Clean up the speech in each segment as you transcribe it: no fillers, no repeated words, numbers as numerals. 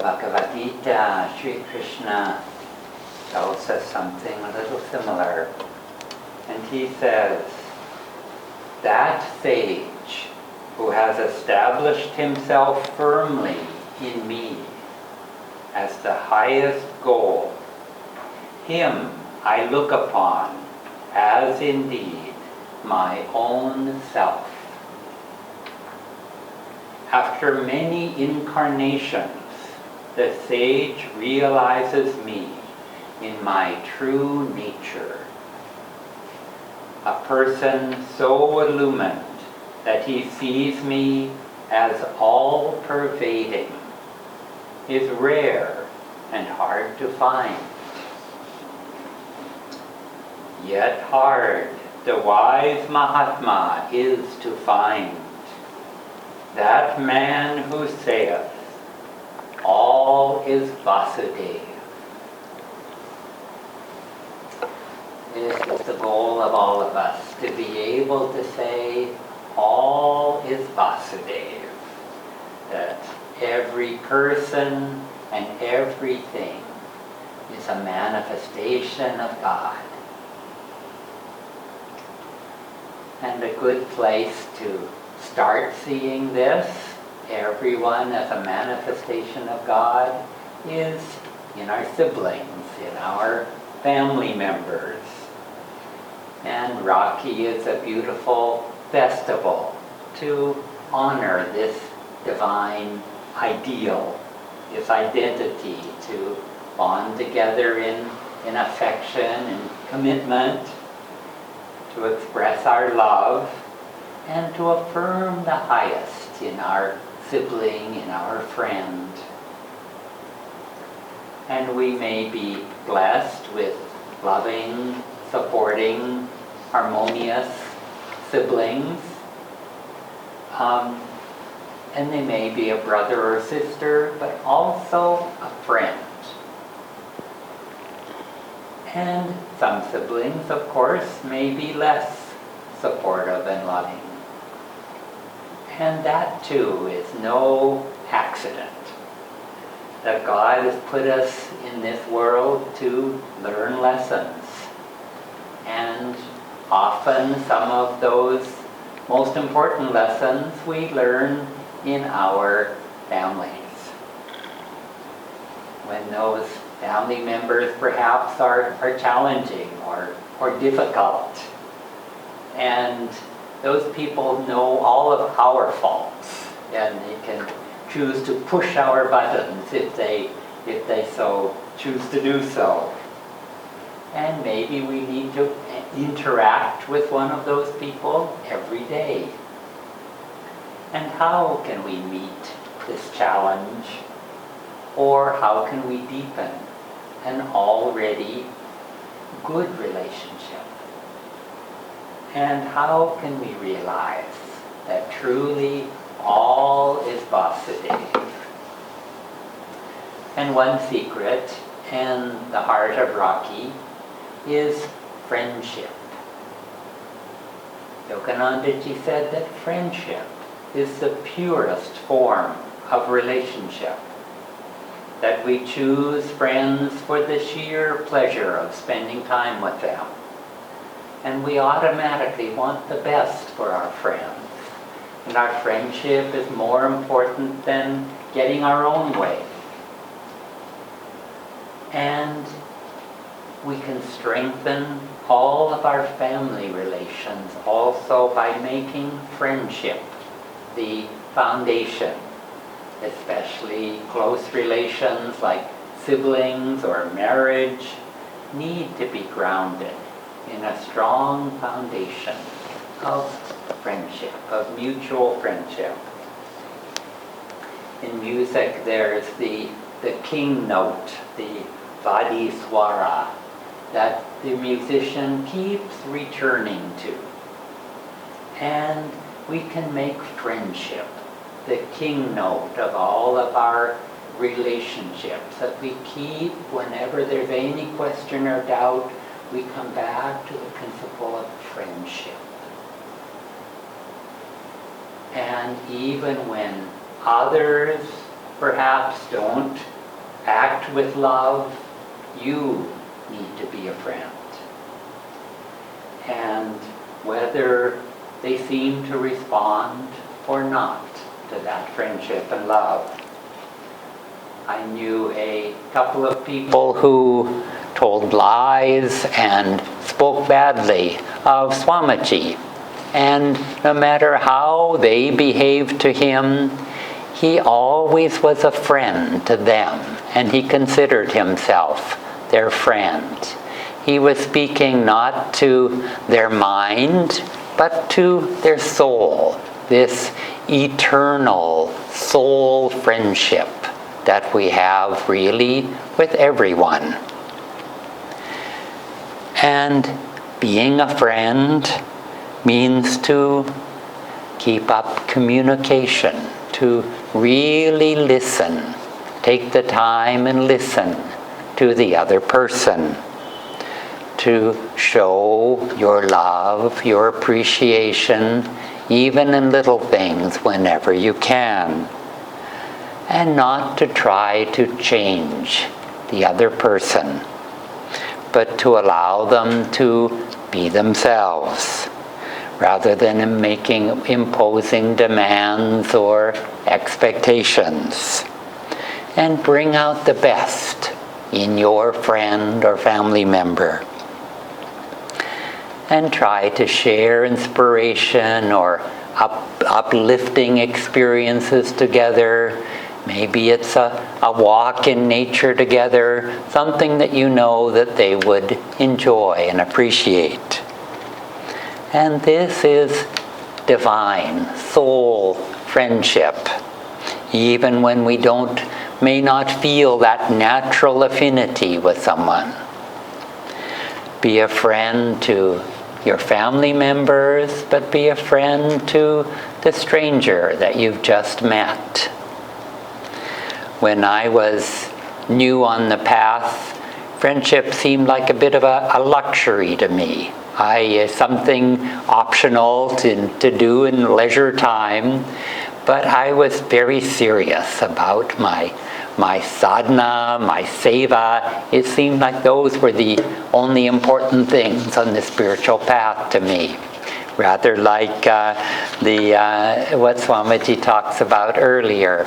Bhagavad Gita, Sri Krishna tells us something a little similar. And he says, that sage who has established himself firmly in me as the highest goal, him I look upon as indeed my own self. After many incarnations, the sage realizes me in my true nature. A person so illumined that he sees me as all-pervading is rare and hard to find. Yet hard the wise Mahatma is to find, that man who saith, all is Vasudeva. This is the goal of all of us, to be able to say, all is Vasudeva. That every person and everything is a manifestation of God. And a good place to start seeing this, everyone as a manifestation of God, is in our siblings, in our family members. And Rakhi is a beautiful festival to honor this divine ideal, this identity, to bond together in affection and commitment, to express our love, and to affirm the highest in our sibling, in our friend. And we may be blessed with loving, supporting, harmonious siblings. And they may be a brother or sister, but also a friend. And some siblings, of course, may be less supportive and loving. And that too is no accident. That God has put us in this world to learn lessons. And often some of those most important lessons we learn in our families. When those family members perhaps are challenging or difficult. And those people know all of our faults, and they can choose to push our buttons if they so choose to do so. And maybe we need to interact with one of those people every day. And how can we meet this challenge? Or how can we deepen an already good relationship? And how can we realize that truly all is Vasudeva? And one secret in the heart of Rakhi is friendship. Yoganandaji said that friendship is the purest form of relationship. That we choose friends for the sheer pleasure of spending time with them. And we automatically want the best for our friends. And our friendship is more important than getting our own way. And we can strengthen all of our family relations also by making friendship the foundation. Especially close relations like siblings or marriage need to be grounded in a strong foundation of friendship, of mutual friendship. In music there's the king note, the Vadi Swara, that the musician keeps returning to. And we can make friendship the king note of all of our relationships, that we keep, whenever there's any question or doubt, we come back to the principle of friendship. And even when others perhaps don't act with love, you need to be a friend. And whether they seem to respond or not to that friendship and love. I knew a couple of people who told lies and spoke badly of Swamiji. And no matter how they behaved to him, he always was a friend to them, and he considered himself their friend. He was speaking not to their mind, but to their soul, this eternal soul friendship that we have really with everyone. And being a friend means to keep up communication, to really listen. Take the time and listen to the other person, to show your love, your appreciation, even in little things whenever you can. And not to try to change the other person, but to allow them to be themselves, rather than imposing demands or expectations. And bring out the best in your friend or family member. And try to share inspiration or uplifting experiences together. Maybe it's a walk in nature together, something that you know that they would enjoy and appreciate. And this is divine soul friendship, even when we may not feel that natural affinity with someone. Be a friend to your family members, but be a friend to the stranger that you've just met. When I was new on the path, friendship seemed like a bit of a luxury to me. Something optional to do in leisure time, but I was very serious about my sadhana, my seva. It seemed like those were the only important things on the spiritual path to me. Rather like what Swamiji talks about earlier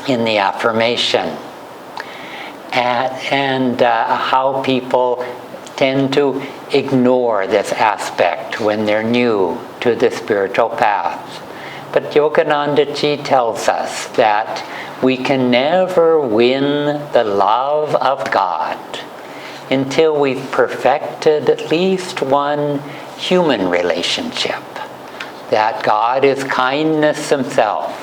in the affirmation. And how people tend to ignore this aspect when they're new to the spiritual path. But Yogananda Ji tells us that we can never win the love of God until we've perfected at least one human relationship. That God is kindness himself,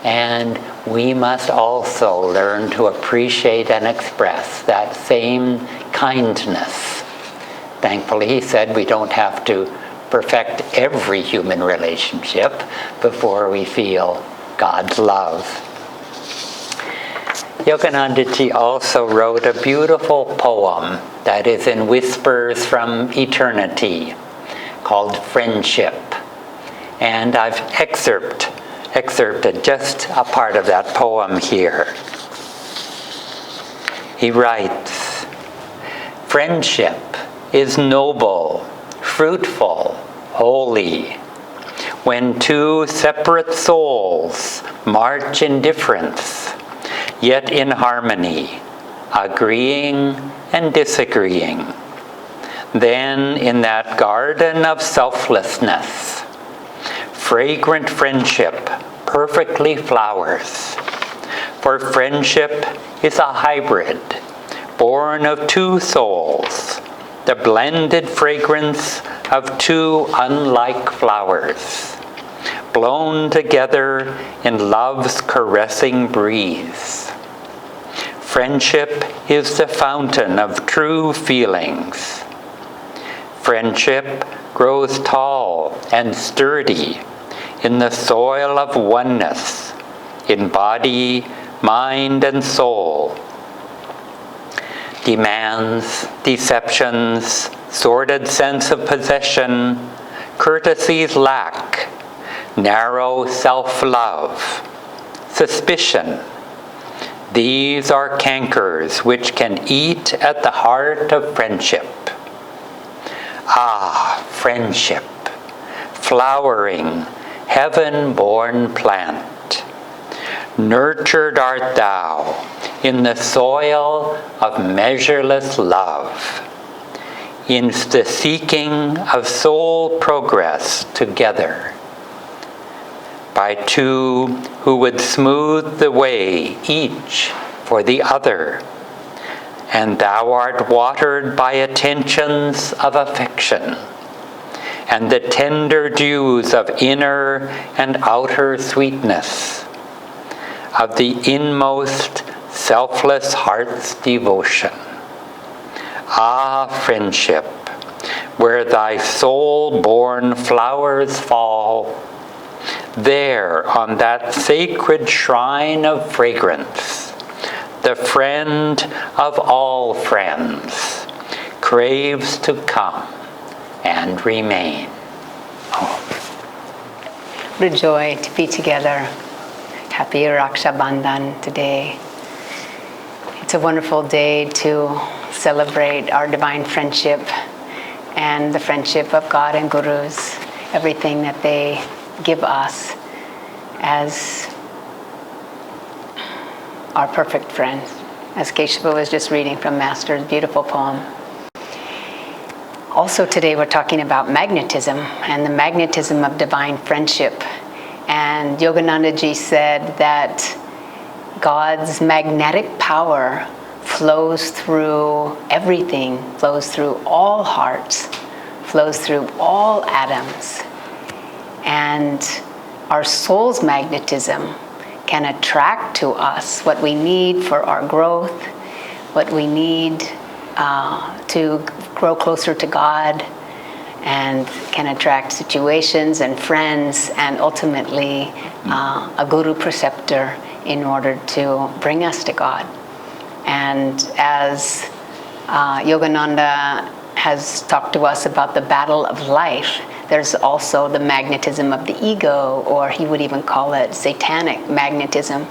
and we must also learn to appreciate and express that same kindness. Thankfully, he said we don't have to perfect every human relationship before we feel God's love. Yogananda Ji also wrote a beautiful poem that is in Whispers from Eternity called Friendship. And I've excerpted just a part of that poem here. He writes, "Friendship is noble, fruitful, holy, when two separate souls march in difference, yet in harmony, agreeing and disagreeing. Then in that garden of selflessness, fragrant friendship perfectly flowers. For friendship is a hybrid, born of two souls, the blended fragrance of two unlike flowers, blown together in love's caressing breeze. Friendship is the fountain of true feelings. Friendship grows tall and sturdy in the soil of oneness, in body, mind, and soul. Demands, deceptions, sordid sense of possession, courtesies lack, narrow self-love, suspicion, These are cankers which can eat at the heart of friendship. Ah, friendship, flowering, heaven-born plant, nurtured art thou in the soil of measureless love, in the seeking of soul progress together, by two who would smooth the way each for the other, and thou art watered by attentions of affection, and the tender dews of inner and outer sweetness, of the inmost selfless heart's devotion. Ah, friendship, where thy soul-born flowers fall, there on that sacred shrine of fragrance, the friend of all friends craves to come and remain. What a joy to be together. Happy Raksha Bandhan today. It's a wonderful day to celebrate our divine friendship and the friendship of God and Gurus, everything that they give us as our perfect friends. As Keshava was just reading from Master's beautiful poem. Also today we're talking about magnetism and the magnetism of divine friendship. And Yogananda ji said that God's magnetic power flows through everything, flows through all hearts, flows through all atoms. And our soul's magnetism can attract to us what we need for our growth, what we need to grow closer to God, and can attract situations and friends and ultimately a guru preceptor in order to bring us to God. And as Yogananda has talked to us about the battle of life, there's also the magnetism of the ego, or he would even call it satanic magnetism,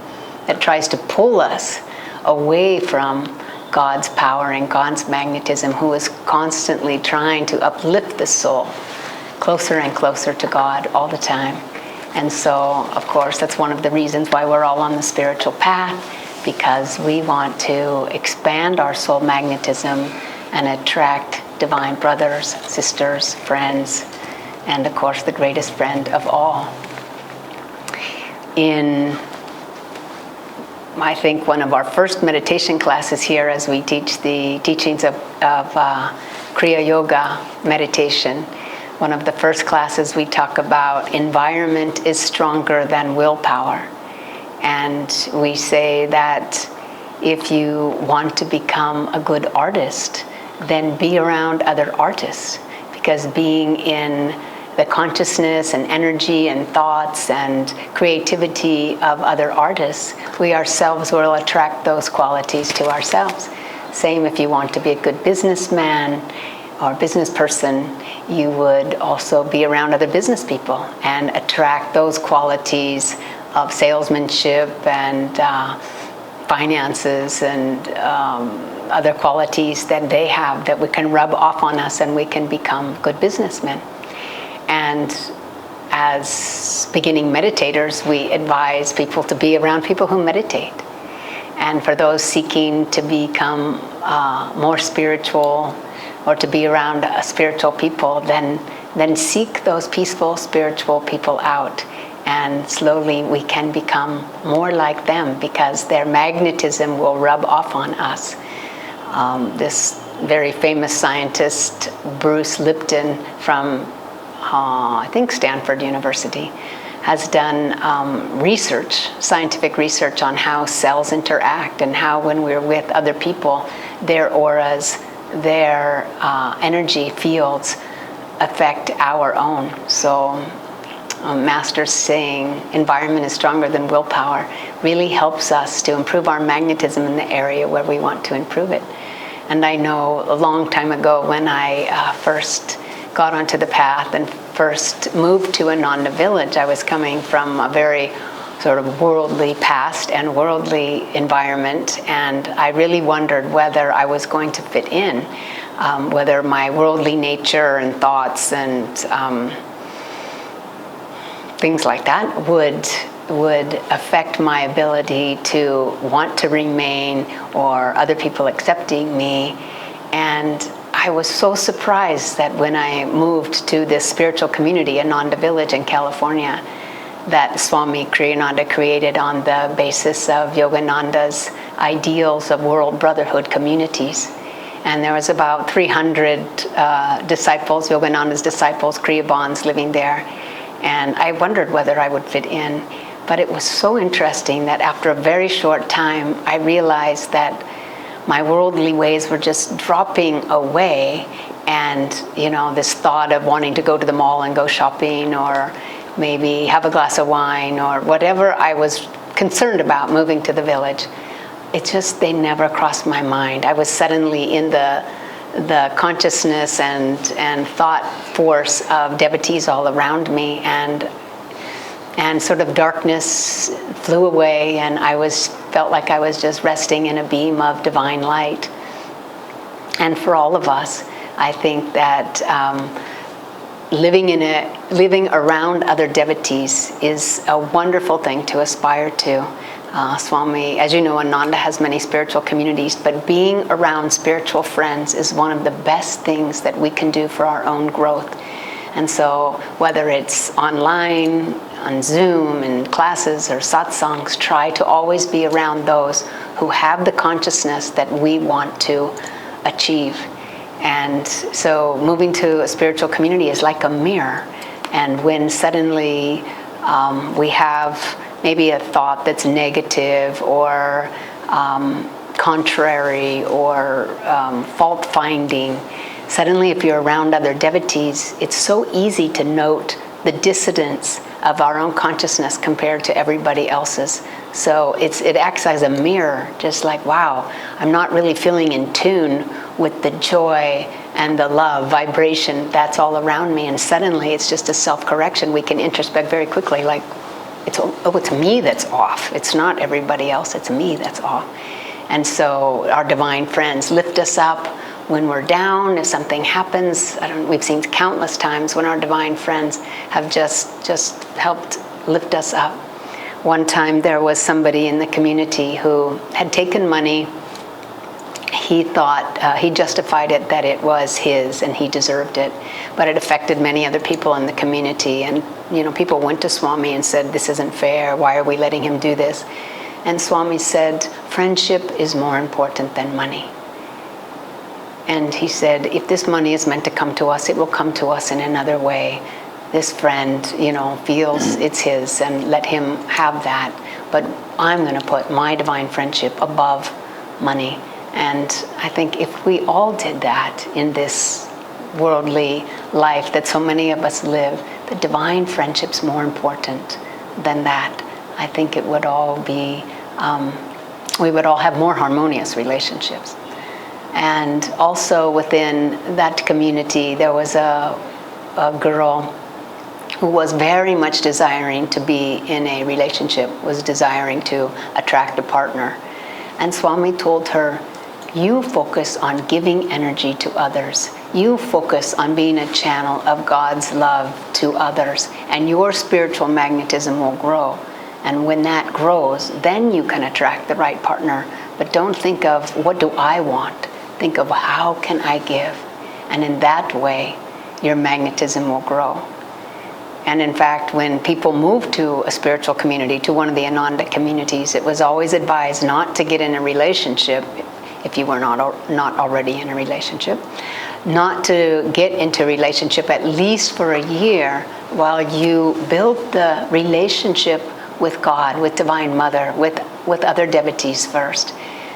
that tries to pull us away from God's power and God's magnetism, who is constantly trying to uplift the soul closer and closer to God all the time. And so, of course, that's one of the reasons why we're all on the spiritual path, because we want to expand our soul magnetism and attract divine brothers, sisters, friends, and of course the greatest friend of all. In, I think, one of our first meditation classes here, as we teach the teachings of Kriya Yoga meditation, one of the first classes we talk about environment is stronger than willpower. And we say that if you want to become a good artist, then be around other artists, because being in the consciousness and energy and thoughts and creativity of other artists, we ourselves will attract those qualities to ourselves. Same if you want to be a good businessman or business person, you would also be around other business people and attract those qualities of salesmanship and finances and other qualities that they have that we can rub off on us, and we can become good businessmen. And as beginning meditators, we advise people to be around people who meditate. And for those seeking to become more spiritual or to be around spiritual people, then seek those peaceful spiritual people out. And slowly we can become more like them, because their magnetism will rub off on us. This very famous scientist, Bruce Lipton from I think Stanford University, has done research, scientific research on how cells interact and how when we're with other people, their auras, their energy fields affect our own. So Master's saying environment is stronger than willpower really helps us to improve our magnetism in the area where we want to improve it. And I know a long time ago when I first got onto the path and first moved to Ananda village, I was coming from a very sort of worldly past and worldly environment, and I really wondered whether I was going to fit in, whether my worldly nature and thoughts and things like that would affect my ability to want to remain or other people accepting me. And I was so surprised that when I moved to this spiritual community, Ananda Village in California, that Swami Kriyananda created on the basis of Yogananda's ideals of world brotherhood communities. And there was about 300 disciples, Yogananda's disciples, Kriyabans, living there. And I wondered whether I would fit in. But it was so interesting that after a very short time, I realized that my worldly ways were just dropping away. And, this thought of wanting to go to the mall and go shopping, or maybe have a glass of wine, or whatever I was concerned about moving to the village, they never crossed my mind. I was suddenly in the consciousness and thought force of devotees all around me, and sort of darkness flew away, and felt like I was just resting in a beam of divine light. And for all of us, I think that living around other devotees is a wonderful thing to aspire to. Swami, as you know, Ananda has many spiritual communities, but being around spiritual friends is one of the best things that we can do for our own growth. And so whether it's online, on Zoom, in classes, or satsangs, try to always be around those who have the consciousness that we want to achieve. And so moving to a spiritual community is like a mirror. And when suddenly we have maybe a thought that's negative or contrary or fault-finding, suddenly if you're around other devotees, it's so easy to note the dissonance of our own consciousness compared to everybody else's. So it acts as a mirror, just like, wow, I'm not really feeling in tune with the joy and the love vibration that's all around me. And suddenly it's just a self-correction. We can introspect very quickly, like, it's me that's off. It's not everybody else, it's me that's off. And so our divine friends lift us up when we're down. If something happens, we've seen countless times when our divine friends have just helped lift us up. One time there was somebody in the community who had taken money. He thought, he justified it that it was his and he deserved it, but it affected many other people in the community. And people went to Swami and said, this isn't fair, why are we letting him do this? And Swami said, friendship is more important than money. And he said, if this money is meant to come to us, it will come to us in another way. This friend, feels it's his, and let him have that. But I'm going to put my divine friendship above money. And I think if we all did that in this worldly life that so many of us live, the divine friendship's more important than that. I think it would all be, we would all have more harmonious relationships. And also within that community, there was a girl who was very much desiring to be in a relationship, was desiring to attract a partner. And Swami told her, you focus on giving energy to others. You focus on being a channel of God's love to others, and your spiritual magnetism will grow. And when that grows, then you can attract the right partner. But don't think of, what do I want? Think of, how can I give? And in that way, your magnetism will grow. And in fact, when people move to a spiritual community, to one of the Ananda communities, it was always advised not to get in a relationship if you were not already in a relationship, not to get into a relationship at least for a year while you build the relationship with God, with Divine Mother, with other devotees first,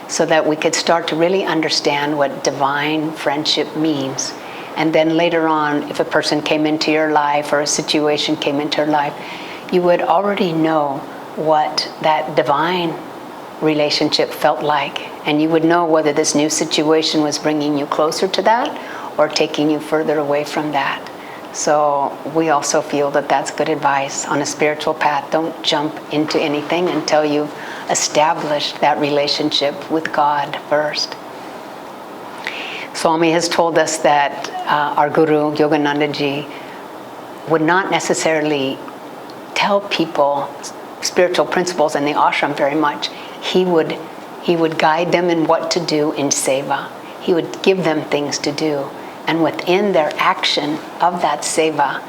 so that we could start to really understand what divine friendship means. And then later on, if a person came into your life or a situation came into your life, you would already know what that divine relationship felt like. And you would know whether this new situation was bringing you closer to that or taking you further away from that. So we also feel that that's good advice on a spiritual path. Don't jump into anything until you've established that relationship with God first. Swami has told us that our Guru, Yogananda Ji, would not necessarily tell people spiritual principles in the ashram very much. He would guide them in what to do in seva. He would give them things to do. And within their action of that seva,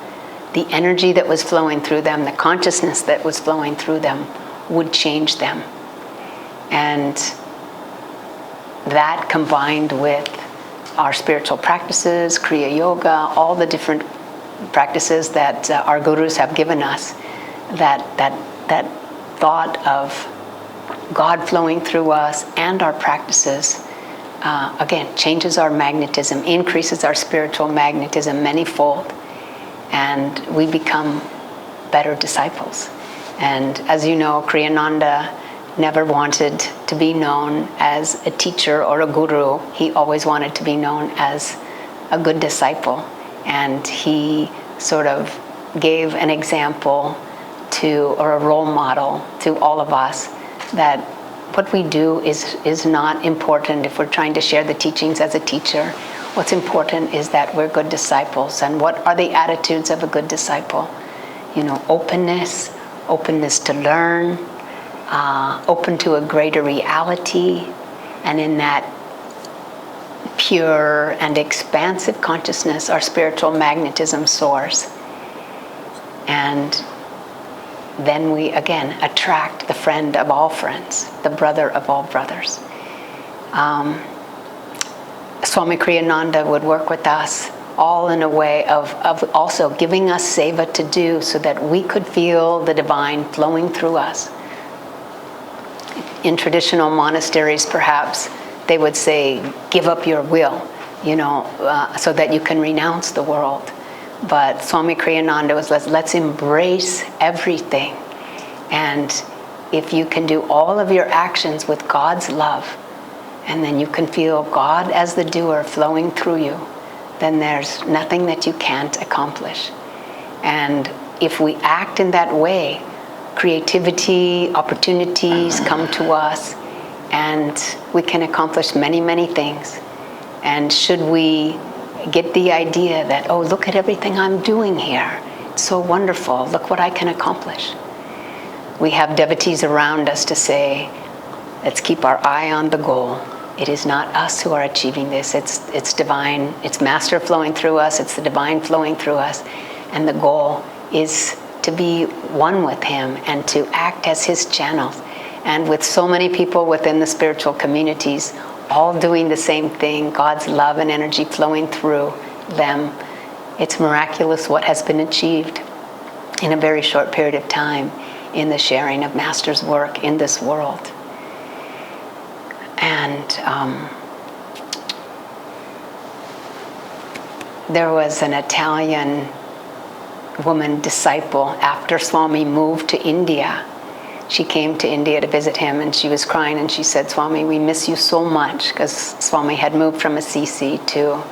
the energy that was flowing through them, the consciousness that was flowing through them, would change them. And that combined with our spiritual practices, Kriya Yoga, all the different practices that our gurus have given us, that thought of God flowing through us and our practices, again, changes our magnetism, increases our spiritual magnetism manyfold, and we become better disciples. And as you know, Kriyananda never wanted to be known as a teacher or a guru. He always wanted to be known as a good disciple. And he sort of gave an example or a role model to all of us that what we do is not important if we're trying to share the teachings as a teacher. What's important is that we're good disciples. And what are the attitudes of a good disciple? Openness to learn, open to a greater reality, and in that pure and expansive consciousness, our spiritual magnetism soars. And then we again attract the friend of all friends, the brother of all brothers. Swami Kriyananda would work with us all in a way of also giving us seva to do so that we could feel the divine flowing through us. In traditional monasteries, perhaps, they would say, give up your will, so that you can renounce the world. But Swami Kriyananda was, let's embrace everything. And if you can do all of your actions with God's love, and then you can feel God as the doer flowing through you, then there's nothing that you can't accomplish. And if we act in that way, creativity, opportunities come to us, and we can accomplish many, many things. And should we get the idea that, oh, look at everything I'm doing here. It's so wonderful. Look what I can accomplish. We have devotees around us to say, let's keep our eye on the goal. It is not us who are achieving this. It's divine. It's Master flowing through us. It's the divine flowing through us. And the goal is to be one with Him and to act as His channels. And with so many people within the spiritual communities, all doing the same thing, God's love and energy flowing through them, it's miraculous what has been achieved in a very short period of time in the sharing of Master's work in this world. And there was an Italian woman disciple after Swami moved to India. She came to India to visit him, and she was crying, and she said, Swami, we miss you so much, because Swami had moved from Assisi to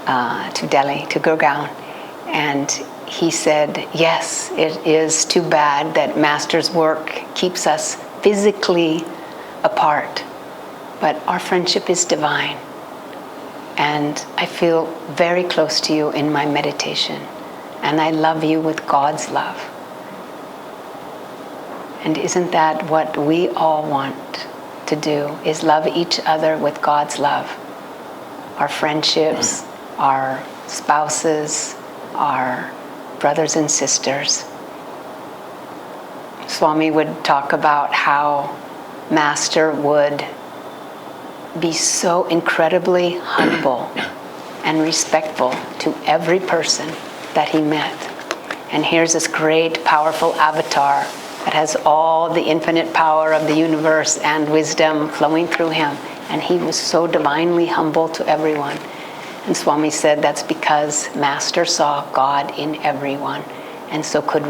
Delhi, to Gurgaon. And he said, yes, it is too bad that Master's work keeps us physically apart, but our friendship is divine. And I feel very close to you in my meditation, and I love you with God's love. And isn't that what we all want to do, is love each other with God's love? Our friendships, our spouses, our brothers and sisters. Swami would talk about how Master would be so incredibly humble and respectful to every person that he met. And here's this great, powerful avatar that has all the infinite power of the universe and wisdom flowing through him. And he was so divinely humble to everyone. And Swami said that's because Master saw God in everyone, and so could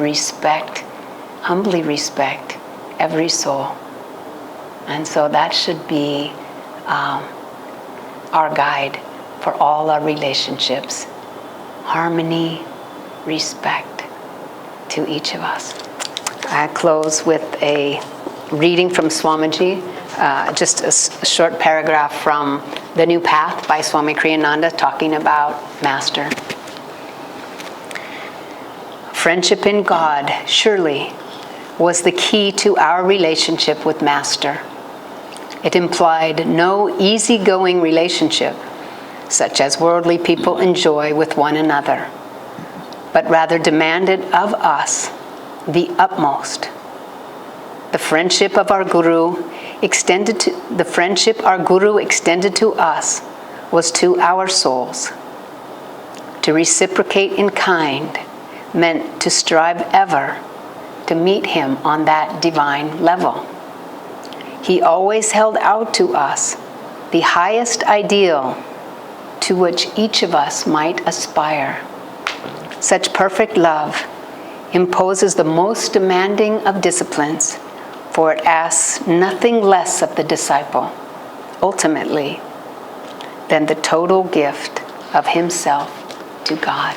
humbly respect every soul. And so that should be our guide for all our relationships. Harmony, respect to each of us. I close with a reading from Swamiji, just a short paragraph from The New Path by Swami Kriyananda talking about Master. Friendship in God, surely, was the key to our relationship with Master. It implied no easygoing relationship, such as worldly people enjoy with one another, but rather demanded of us the utmost. The friendship our Guru extended to us was to our souls. To reciprocate in kind meant to strive ever to meet him on that divine level. He always held out to us the highest ideal to which each of us might aspire. Such perfect love imposes the most demanding of disciplines, for it asks nothing less of the disciple, ultimately, than the total gift of himself to God.